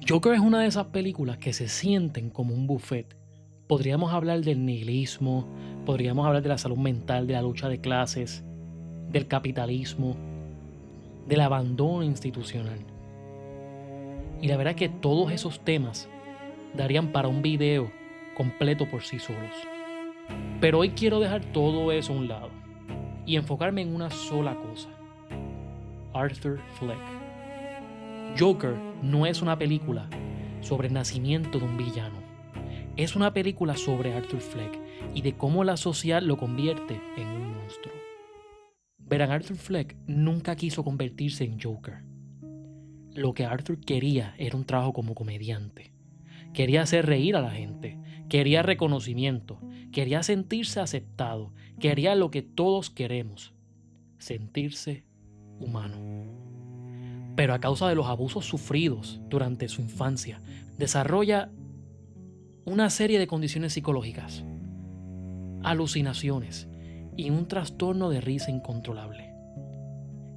Joker es una de esas películas que se sienten como un buffet. Podríamos hablar del nihilismo, podríamos hablar de la salud mental, de la lucha de clases, del capitalismo, del abandono institucional. Y la verdad es que todos esos temas darían para un video completo por sí solos. Pero hoy quiero dejar todo eso a un lado y enfocarme en una sola cosa: Arthur Fleck. Joker no es una película sobre el nacimiento de un villano. Es una película sobre Arthur Fleck y de cómo la sociedad lo convierte en un monstruo. Verán, Arthur Fleck nunca quiso convertirse en Joker. Lo que Arthur quería era un trabajo como comediante. Quería hacer reír a la gente, quería reconocimiento, quería sentirse aceptado, quería lo que todos queremos: sentirse humano. Pero a causa de los abusos sufridos durante su infancia, desarrolla una serie de condiciones psicológicas, alucinaciones y un trastorno de risa incontrolable.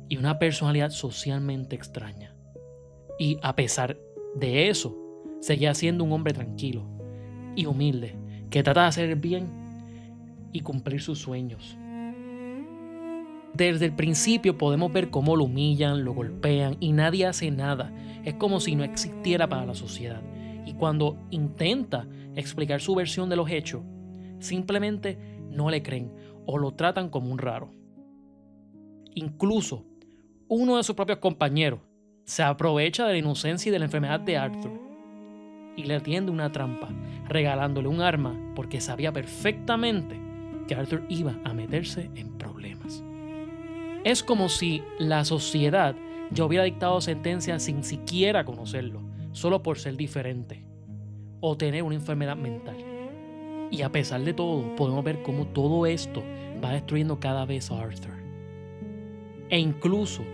Y una personalidad socialmente extraña. Y a pesar de eso, seguía siendo un hombre tranquilo y humilde, que trata de hacer el bien y cumplir sus sueños. Desde el principio podemos ver cómo lo humillan, lo golpean y nadie hace nada. Es como si no existiera para la sociedad. Y cuando intenta explicar su versión de los hechos, simplemente no le creen o lo tratan como un raro. Incluso uno de sus propios compañeros se aprovecha de la inocencia y de la enfermedad de Arthur y le tiende una trampa, regalándole un arma porque sabía perfectamente que Arthur iba a meterse en problemas. Es como si la sociedad ya hubiera dictado sentencia sin siquiera conocerlo, solo por ser diferente o tener una enfermedad mental. Y a pesar de todo, podemos ver cómo todo esto va destruyendo cada vez a Arthur. E incluso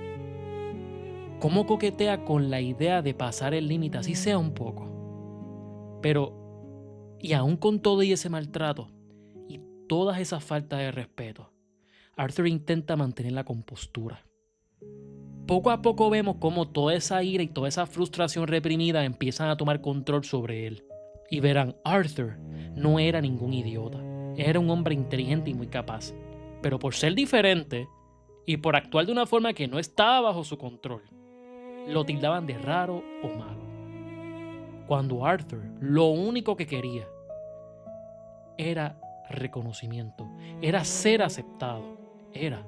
cómo coquetea con la idea de pasar el límite, así sea un poco. Pero, y aún con todo y ese maltrato y todas esas faltas de respeto, Arthur intenta mantener la compostura. Poco a poco vemos cómo toda esa ira y toda esa frustración reprimida empiezan a tomar control sobre él. Y verán, Arthur no era ningún idiota. Era un hombre inteligente y muy capaz. Pero por ser diferente y por actuar de una forma que no estaba bajo su control, lo tildaban de raro o malo. Cuando Arthur lo único que quería era reconocimiento, era ser aceptado, era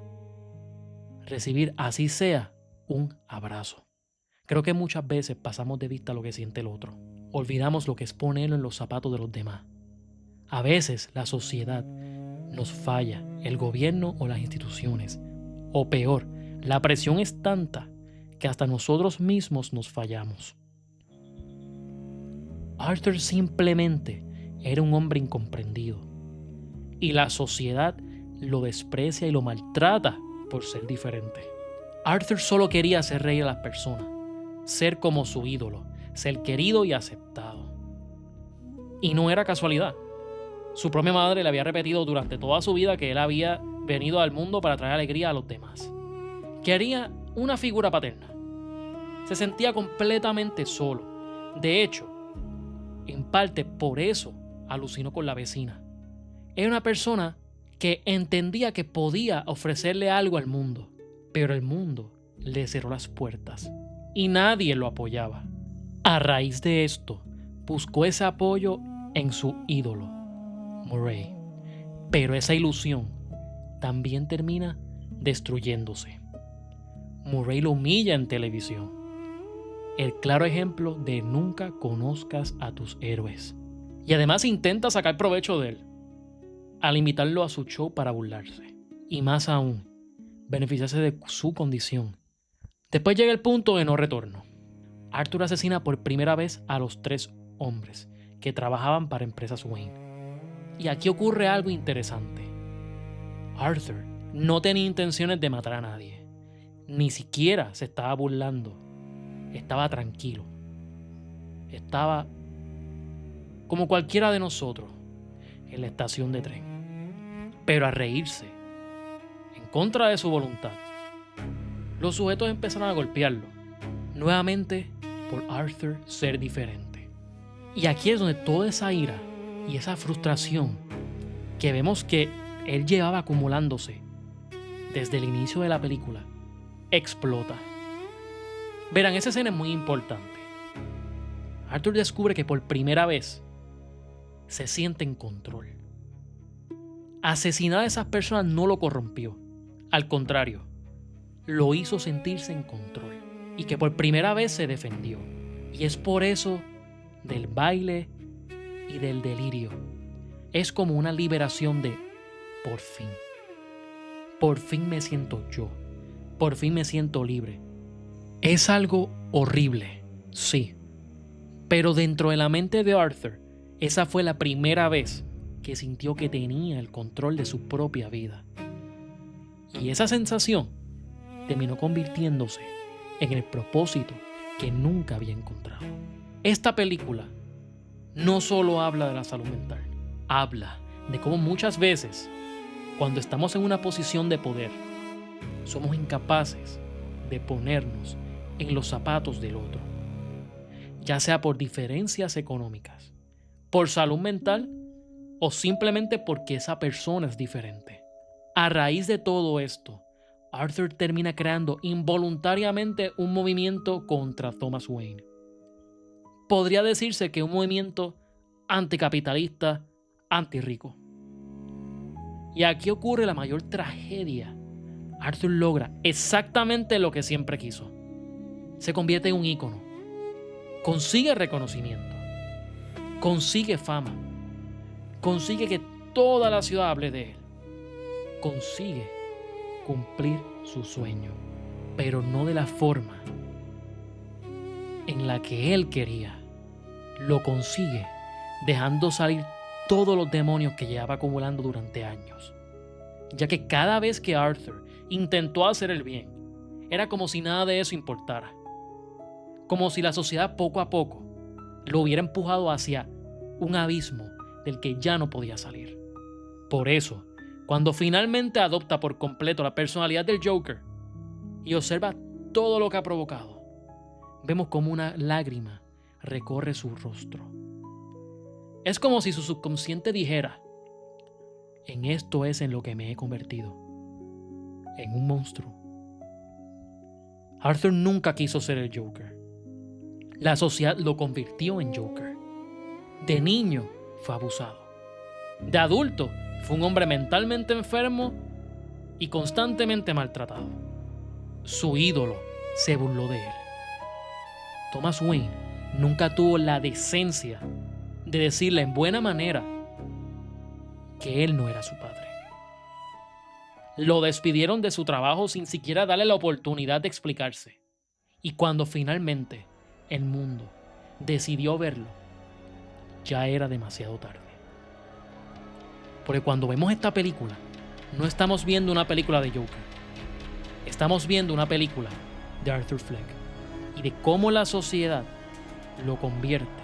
recibir, así sea, un abrazo. Creo que muchas veces pasamos de vista lo que siente el otro. Olvidamos lo que es ponerlo en los zapatos de los demás. A veces la sociedad nos falla, el gobierno o las instituciones. O peor, la presión es tanta que hasta nosotros mismos nos fallamos. Arthur simplemente era un hombre incomprendido. Y la sociedad lo desprecia y lo maltrata por ser diferente. Arthur solo quería hacer reír a las personas, ser como su ídolo, ser querido y aceptado. Y no era casualidad. Su propia madre le había repetido durante toda su vida que él había venido al mundo para traer alegría a los demás. Quería una figura paterna. Se sentía completamente solo. De hecho, en parte por eso alucinó con la vecina. Era una persona que entendía que podía ofrecerle algo al mundo, pero el mundo le cerró las puertas y nadie lo apoyaba. A raíz de esto, buscó ese apoyo en su ídolo, Murray. Pero esa ilusión también termina destruyéndose. Murray lo humilla en televisión. El claro ejemplo de nunca conozcas a tus héroes. Y además intenta sacar provecho de él, al invitarlo a su show para burlarse. Y más aún, beneficiarse de su condición. Después llega el punto de no retorno. Arthur asesina por primera vez a los 3 hombres que trabajaban para empresas Wayne. Y aquí ocurre algo interesante. Arthur no tenía intenciones de matar a nadie. Ni siquiera se estaba burlando. Estaba tranquilo. Estaba como cualquiera de nosotros en la estación de tren. Pero a reírse, en contra de su voluntad, los sujetos empezaron a golpearlo, nuevamente por Arthur ser diferente. Y aquí es donde toda esa ira y esa frustración que vemos que él llevaba acumulándose desde el inicio de la película, explota. Verán, esa escena es muy importante. Arthur descubre que por primera vez se siente en control. Asesinar a esas personas no lo corrompió. Al contrario, lo hizo sentirse en control. Y que por primera vez se defendió. Y es por eso del baile y del delirio. Es como una liberación de por fin. Por fin me siento yo. Por fin me siento libre. Es algo horrible, sí. Pero dentro de la mente de Arthur, esa fue la primera vez que sintió que tenía el control de su propia vida. Y esa sensación terminó convirtiéndose en el propósito que nunca había encontrado. Esta película no solo habla de la salud mental, habla de cómo muchas veces, cuando estamos en una posición de poder, somos incapaces de ponernos en los zapatos del otro, ya sea por diferencias económicas, por salud mental o simplemente porque esa persona es diferente. A raíz de todo esto, Arthur termina creando involuntariamente un movimiento contra Thomas Wayne. Podría decirse que un movimiento anticapitalista, antirrico. Y aquí ocurre la mayor tragedia. Arthur logra exactamente lo que siempre quiso. Se convierte en un ícono. Consigue reconocimiento. Consigue fama. Consigue que toda la ciudad hable de él. Consigue cumplir su sueño, pero no de la forma en la que él quería. Lo consigue dejando salir todos los demonios que llevaba acumulando durante años, ya que cada vez que Arthur intentó hacer el bien, era como si nada de eso importara, como si la sociedad poco a poco lo hubiera empujado hacia un abismo del que ya no podía salir. Por eso, cuando finalmente adopta por completo la personalidad del Joker y observa todo lo que ha provocado, vemos como una lágrima recorre su rostro. Es como si su subconsciente dijera: en esto es en lo que me he convertido, en un monstruo. Arthur nunca quiso ser el Joker. La sociedad lo convirtió en Joker. De niño fue abusado. De adulto fue un hombre mentalmente enfermo y constantemente maltratado. Su ídolo se burló de él. Thomas Wayne nunca tuvo la decencia de decirle en buena manera que él no era su padre. Lo despidieron de su trabajo sin siquiera darle la oportunidad de explicarse. Y cuando finalmente el mundo decidió verlo, ya era demasiado tarde. Porque cuando vemos esta película, no estamos viendo una película de Joker. Estamos viendo una película de Arthur Fleck y de cómo la sociedad lo convierte